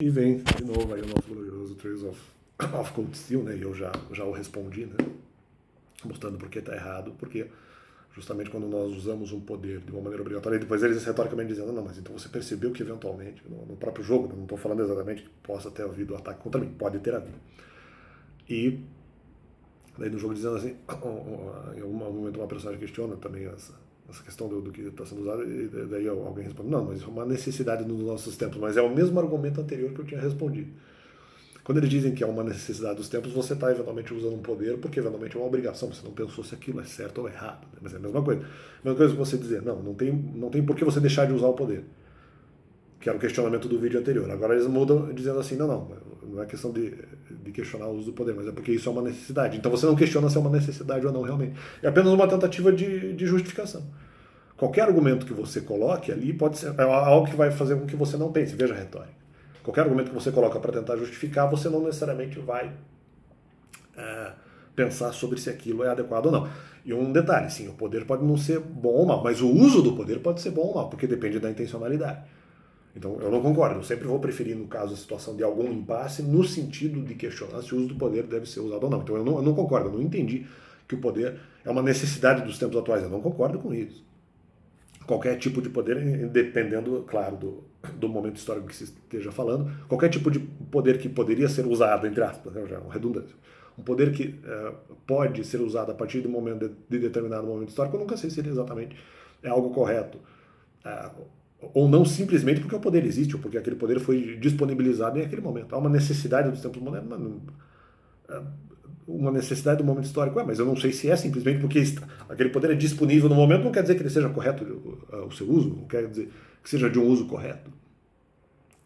E vem de novo aí o nosso glorioso Trails of Cold Steel, né? E eu já o respondi, né? Mostrando por que está errado, porque justamente quando nós usamos um poder de uma maneira obrigatória, e depois eles retoricamente dizendo, não, mas então você percebeu que eventualmente, no próprio jogo, não estou falando exatamente que possa ter havido ataque contra mim, pode ter havido. E daí no jogo dizendo assim, em algum momento uma personagem questiona também essa questão do que está sendo usado, e daí alguém responde, não, mas isso é uma necessidade nos nossos tempos, mas é o mesmo argumento anterior que eu tinha respondido. Quando eles dizem que é uma necessidade dos tempos, você está eventualmente usando um poder, porque eventualmente é uma obrigação, você não pensou se aquilo é certo ou errado, né? Mas é a mesma coisa. A mesma coisa que você dizer, não tem por que você deixar de usar o poder, que era o questionamento do vídeo anterior. Agora eles mudam dizendo assim, não é questão de questionar o uso do poder, mas é porque isso é uma necessidade. Então você não questiona se é uma necessidade ou não realmente. É apenas uma tentativa de justificação. Qualquer argumento que você coloque ali pode ser algo que vai fazer com que você não pense. Veja a retórica. Qualquer argumento que você coloca para tentar justificar, você não necessariamente vai pensar sobre se aquilo é adequado ou não. E um detalhe, sim, o poder pode não ser bom ou mal, mas o uso do poder pode ser bom ou mal, porque depende da intencionalidade. Então, eu não concordo. Eu sempre vou preferir, no caso, a situação de algum impasse, no sentido de questionar se o uso do poder deve ser usado ou não. Então, eu não concordo. Eu não entendi que o poder é uma necessidade dos tempos atuais. Eu não concordo com isso. Qualquer tipo de poder, dependendo, claro, do momento histórico que se esteja falando, qualquer tipo de poder que poderia ser usado, entre aspas, já é uma redundância, um poder que pode ser usado a partir de um momento de determinado momento histórico, eu nunca sei se ele exatamente é algo correto. Ou não simplesmente porque o poder existe, ou porque aquele poder foi disponibilizado em aquele momento. Há uma necessidade dos tempos modernos, mas uma necessidade do momento histórico, mas eu não sei se é simplesmente porque aquele poder é disponível no momento, não quer dizer que ele seja correto o seu uso, não quer dizer que seja de um uso correto.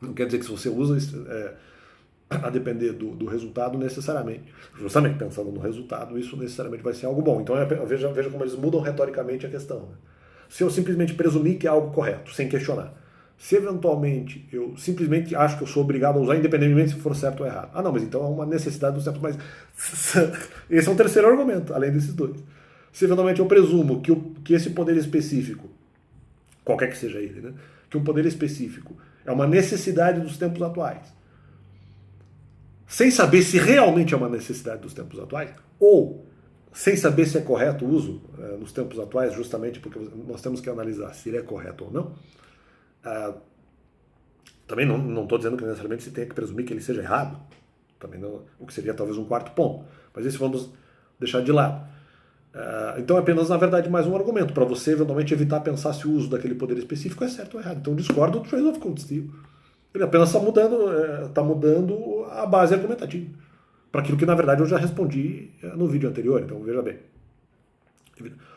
Não quer dizer que se você usa, a depender do resultado necessariamente. Justamente pensando no resultado, isso necessariamente vai ser algo bom. Então veja como eles mudam retoricamente a questão. Né? Se eu simplesmente presumir que é algo correto, sem questionar, se eventualmente eu simplesmente acho que eu sou obrigado a usar, independentemente se for certo ou errado. Não, mas então é uma necessidade dos tempos. Mas esse é um terceiro argumento, além desses dois. Se eventualmente eu presumo que esse poder específico, qualquer que seja ele, né, que um poder específico é uma necessidade dos tempos atuais, sem saber se realmente é uma necessidade dos tempos atuais, ou sem saber se é correto o uso nos tempos atuais, justamente porque nós temos que analisar se ele é correto ou não. Também não estou dizendo que necessariamente se tenha que presumir que ele seja errado, também não, o que seria talvez um quarto ponto, mas isso vamos deixar de lado. Então é apenas, na verdade, mais um argumento para você eventualmente evitar pensar se o uso daquele poder específico é certo ou errado. Então eu discordo do Trails of Cold Steel. Ele apenas está mudando a base argumentativa para aquilo que, na verdade, eu já respondi no vídeo anterior. Então veja bem.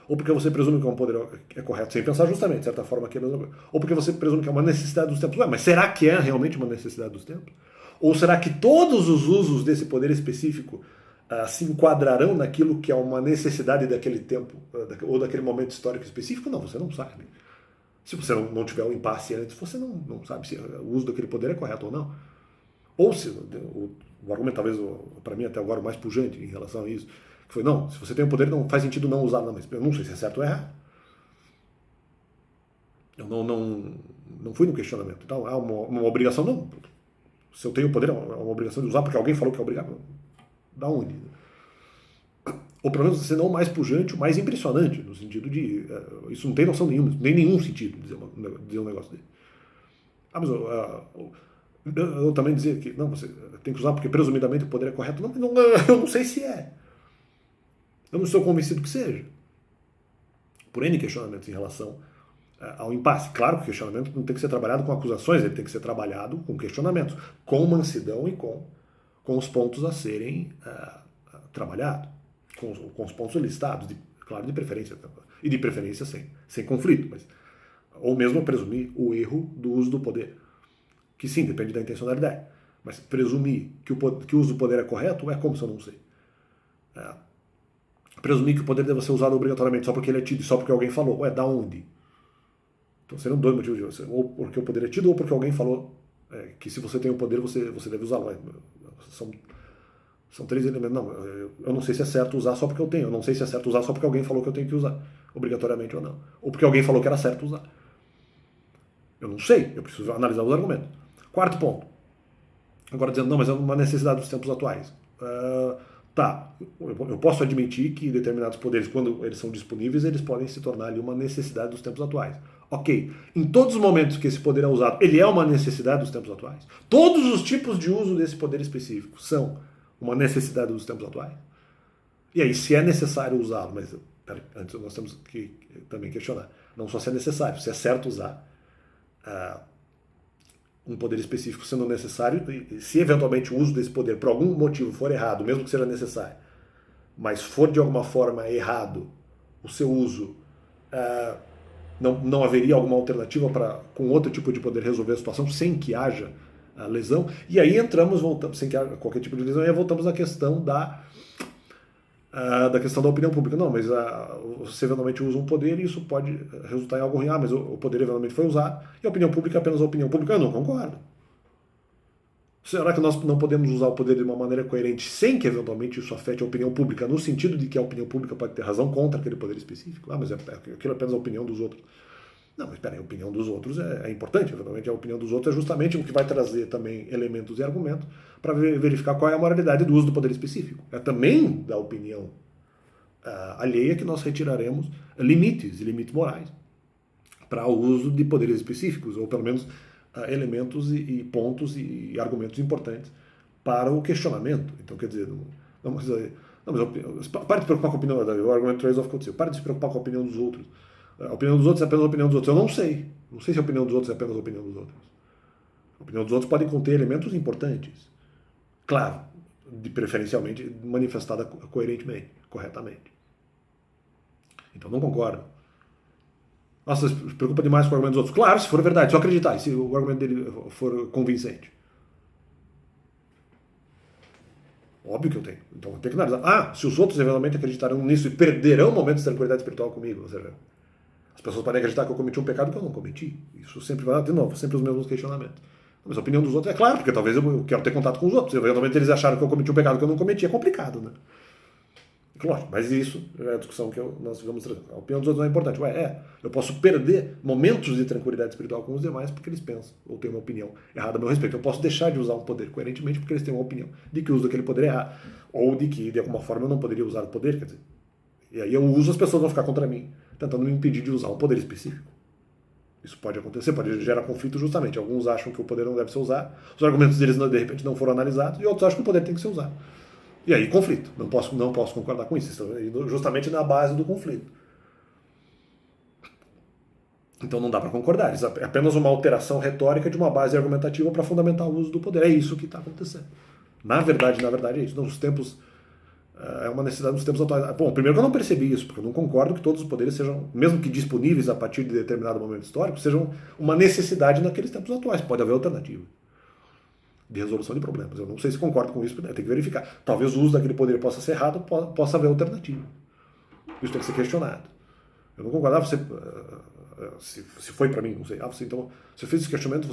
Ou porque você presume que um poder é correto sem pensar justamente, de certa forma, que é a mesma coisa. Ou porque você presume que é uma necessidade dos tempos. Mas será que é realmente uma necessidade dos tempos? Ou será que todos os usos desse poder específico se enquadrarão naquilo que é uma necessidade daquele tempo ou daquele momento histórico específico? Não, você não sabe. Se você não tiver um impasse antes, você não sabe se o uso daquele poder é correto ou não. Ou se o argumento, talvez, para mim, até agora, o mais pujante em relação a isso, que foi, não, se você tem um poder, não faz sentido não usar, não, mas eu não sei se é certo ou errado. Eu não fui no questionamento. Então, há uma obrigação, não. Se eu tenho poder, é uma obrigação de usar porque alguém falou que é obrigado. Da onde? Ou pelo menos, se não o mais pujante, o mais impressionante, no sentido de. Isso não tem noção nenhuma, nem nenhum sentido dizer um negócio dele. Mas eu também dizer que não, você tem que usar porque presumidamente o poder é correto. Não, eu não sei se é. Eu não estou convencido que seja. Por N questionamentos em relação ao impasse. Claro que o questionamento não tem que ser trabalhado com acusações, ele tem que ser trabalhado com questionamentos, com mansidão e com os pontos a serem trabalhados, com os pontos listados, claro, de preferência, e de preferência sem conflito, mas, ou mesmo presumir o erro do uso do poder, que sim, depende da intencionalidade, mas presumir que o uso do poder é correto é como se eu não sei. Presumir que o poder deve ser usado obrigatoriamente só porque ele é tido, só porque alguém falou, da onde? Então seriam dois motivos de você, ou porque o poder é tido, ou porque alguém falou que se você tem o poder, você deve usá-lo. São três elementos. Não, eu não sei se é certo usar só porque eu tenho. Eu não sei se é certo usar só porque alguém falou que eu tenho que usar, obrigatoriamente ou não. Ou porque alguém falou que era certo usar. Eu não sei, eu preciso analisar os argumentos. Quarto ponto. Agora dizendo, não, mas é uma necessidade dos tempos atuais. Tá, eu posso admitir que determinados poderes, quando eles são disponíveis, eles podem se tornar ali uma necessidade dos tempos atuais. Ok, em todos os momentos que esse poder é usado, ele é uma necessidade dos tempos atuais? Todos os tipos de uso desse poder específico são uma necessidade dos tempos atuais? E aí, se é necessário usá-lo, mas peraí, antes nós temos que também questionar, não só se é necessário, se é certo usar um poder específico sendo necessário, e se eventualmente o uso desse poder por algum motivo for errado, mesmo que seja necessário, mas for de alguma forma errado o seu uso, não haveria alguma alternativa para com outro tipo de poder resolver a situação sem que haja lesão? E aí voltamos, sem que haja qualquer tipo de lesão, e aí voltamos à questão da questão da opinião pública. Não, mas você eventualmente usa um poder e isso pode resultar em algo ruim. Mas o poder eventualmente foi usado e a opinião pública é apenas a opinião pública. Eu não concordo. Será que nós não podemos usar o poder de uma maneira coerente sem que eventualmente isso afete a opinião pública, no sentido de que a opinião pública pode ter razão contra aquele poder específico? Mas aquilo é apenas a opinião dos outros. Não, mas espera aí, a opinião dos outros é importante. Eventualmente a opinião dos outros é justamente o que vai trazer também elementos e argumentos para verificar qual é a moralidade do uso do poder específico. É também da opinião alheia que nós retiraremos limites morais para o uso de poderes específicos, ou pelo menos elementos e pontos e argumentos importantes para o questionamento. Então, quer dizer, pare de se preocupar com a opinião, o argumento Trails of Code, pare de se preocupar com a opinião dos outros. A opinião dos outros é apenas a opinião dos outros. Eu não sei. Não sei se a opinião dos outros é apenas a opinião dos outros. A opinião dos outros pode conter elementos importantes. Claro, preferencialmente manifestada coerentemente, corretamente. Então não concordo. Nossa, se preocupa demais com o argumento dos outros. Claro, se for verdade, só acreditar, se o argumento dele for convincente. Óbvio que eu tenho. Então eu tenho que analisar. Se os outros eventualmente acreditarão nisso e perderão momentos de tranquilidade espiritual comigo, ou seja, as pessoas podem acreditar que eu cometi um pecado que eu não cometi. Isso sempre vai, de novo, sempre os mesmos questionamentos. Mas a opinião dos outros é claro, porque talvez eu quero ter contato com os outros. Eventualmente eles acharam que eu cometi um pecado que eu não cometi. É complicado, né? Lógico, mas isso é a discussão que nós vamos trazer. A opinião dos outros não é importante. Eu posso perder momentos de tranquilidade espiritual com os demais porque eles pensam ou têm uma opinião errada a meu respeito. Eu posso deixar de usar um poder coerentemente porque eles têm uma opinião de que o uso daquele poder é errado. Ou de que, de alguma forma, eu não poderia usar o poder. Quer dizer, e aí eu uso, as pessoas vão ficar contra mim, tentando me impedir de usar um poder específico. Isso pode acontecer, pode gerar conflito justamente. Alguns acham que o poder não deve ser usado, os argumentos deles de repente não foram analisados, e outros acham que o poder tem que ser usado. E aí, conflito. Não posso concordar com isso. Isso justamente na base do conflito. Então não dá para concordar. Isso é apenas uma alteração retórica de uma base argumentativa para fundamentar o uso do poder. É isso que está acontecendo. Na verdade é isso. Nos tempos, é uma necessidade dos tempos atuais. Bom, primeiro que eu não percebi isso, porque eu não concordo que todos os poderes sejam, mesmo que disponíveis a partir de determinado momento histórico, sejam uma necessidade naqueles tempos atuais. Pode haver alternativa de resolução de problemas. Eu não sei se concordo com isso, tem que verificar. Talvez o uso daquele poder possa ser errado, possa haver alternativa. Isso tem que ser questionado. Eu não concordo. Se foi para mim, não sei. Então, você fez esse questionamento,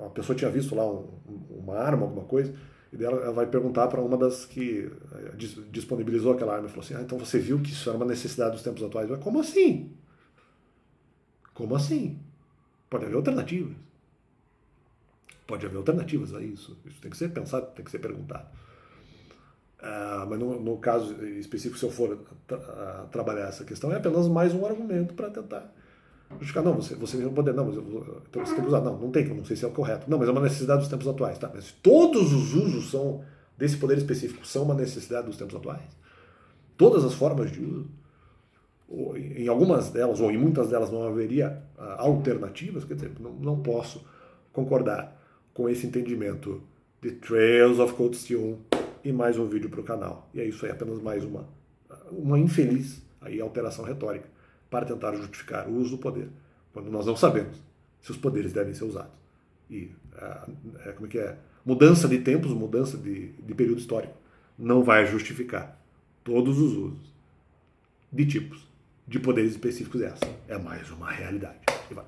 a pessoa tinha visto lá uma arma, alguma coisa, e ela vai perguntar para uma das que disponibilizou aquela arma e falou assim: então você viu que isso era uma necessidade dos tempos atuais? Mas como assim? Como assim? Pode haver alternativas. Pode haver alternativas a isso. Isso tem que ser pensado, tem que ser perguntado. Mas no caso específico, se eu for trabalhar essa questão, é apenas mais um argumento para tentar justificar. Não, você não pode. Não, então você tem que usar. Não tem, não sei se é o correto. Não, mas é uma necessidade dos tempos atuais. Tá? Mas todos os usos desse poder específico são uma necessidade dos tempos atuais? Todas as formas de uso? Em algumas delas, ou em muitas delas, não haveria alternativas? Quer dizer, não posso concordar com esse entendimento de Trails of Cold Steel e mais um vídeo para o canal. E é isso aí, apenas mais uma infeliz alteração retórica para tentar justificar o uso do poder, quando nós não sabemos se os poderes devem ser usados. E mudança de tempos, mudança de período histórico não vai justificar todos os usos de tipos de poderes específicos. Essa é mais uma realidade. E vai.